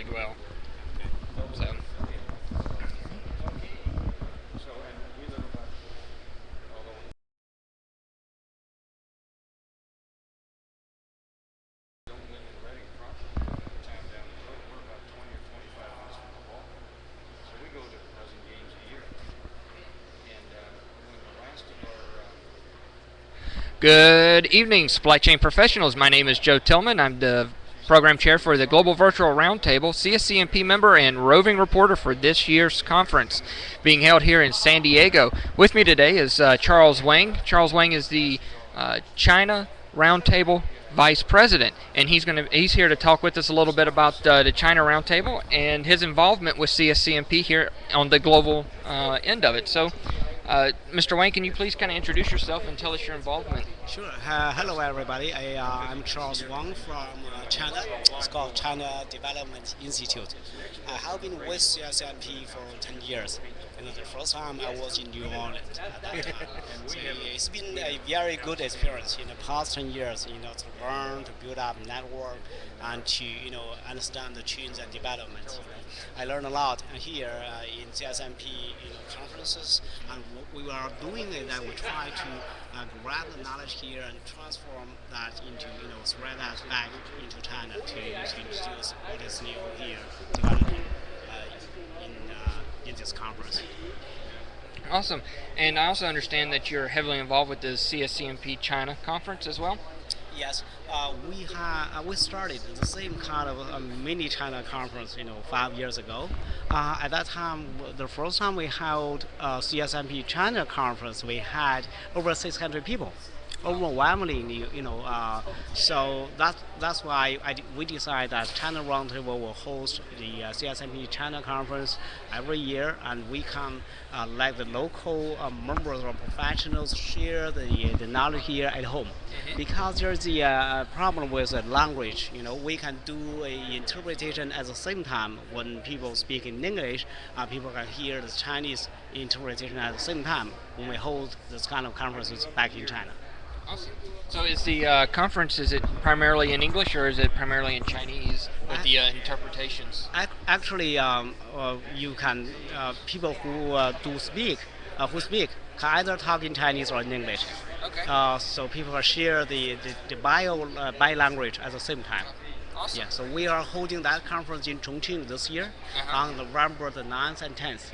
received well. So. Good evening, supply chain professionals. My name is Joe Tillman. I'm the program chair for the Global Virtual Roundtable, Cscmp member, and roving reporter for this year's conference, being held here in San Diego. With me today is Charles Wang. Charles Wang is the China Roundtable Vice President, and he's here to talk with us a little bit about the China Roundtable and his involvement with CSCMP here on the global end of it. So, Mr. Wang, can you please kind of introduce yourself and tell us your involvement? Sure. Hello, everybody. I'm Charles Wang from China. It's called China Development Institute. I have been with CSMP for 10 years. The first time I was in New Orleans at that time. So it's been a very good experience in the past 10 years, to learn, to build up network, and to, understand the change and development. I learned a lot here in CSMP, conferences, and what we are doing is that we try to grab the knowledge here and transform that into, spread that back into China to introduce what is new here developing in this conference. Awesome. And I also understand that you're heavily involved with the CSCMP China conference as well. Yes, we started the same kind of mini China conference, 5 years ago. At that time, the first time we held CSMP China conference, we had over 600 people, overwhelmingly, so that's why we decided that China Roundtable will host the CSMP China conference every year, and we can let the local members or professionals share the knowledge here at home. Because there's the problem with the language, we can do a interpretation at the same time. When people speak in English, people can hear the Chinese interpretation at the same time when we hold this kind of conferences back in China. Awesome. So is the conference, is it primarily in English or is it primarily in Chinese with the interpretations? Actually, you can people who speak can either talk in Chinese or in English. Okay. So people can share the bi language at the same time. Awesome. Yeah. So we are holding that conference in Chongqing this year on November the 9th and 10th.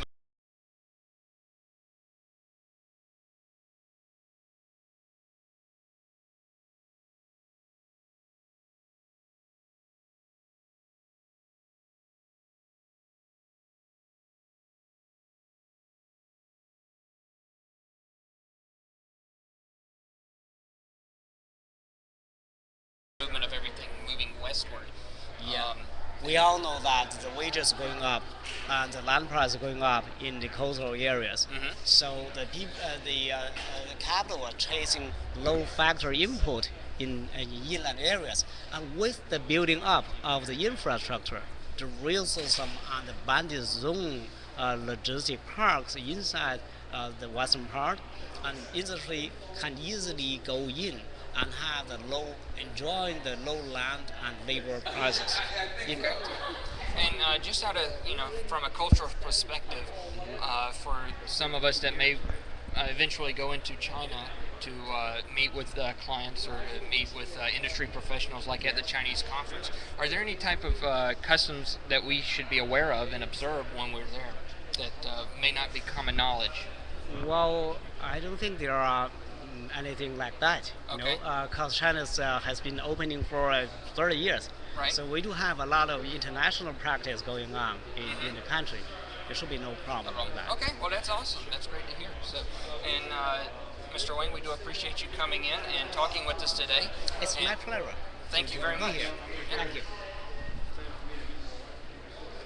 Movement of everything moving westward. Yeah. We all know that the wages are going up and the land price is going up in the coastal areas. So the capital are chasing low factor input in inland areas. And with the building up of the infrastructure, the rail system and the bandit zone logistic parks inside the western part, and industry can easily go in and have enjoying the low land and labor prices. And just out of, from a cultural perspective, for some of us that may eventually go into China to meet with clients or meet with industry professionals like at the Chinese conference, are there any type of customs that we should be aware of and observe when we're there that may not be common knowledge? Well, I don't think there are anything like that, Okay. because China has been opening for 30 years. Right. So we do have a lot of international practice going on in the country. There should be no problem with that. Okay, well that's awesome. That's great to hear. So, and Mr. Wang, we do appreciate you coming in and talking with us today. It's my pleasure. Thank you very much. Here. Yeah. Thank you.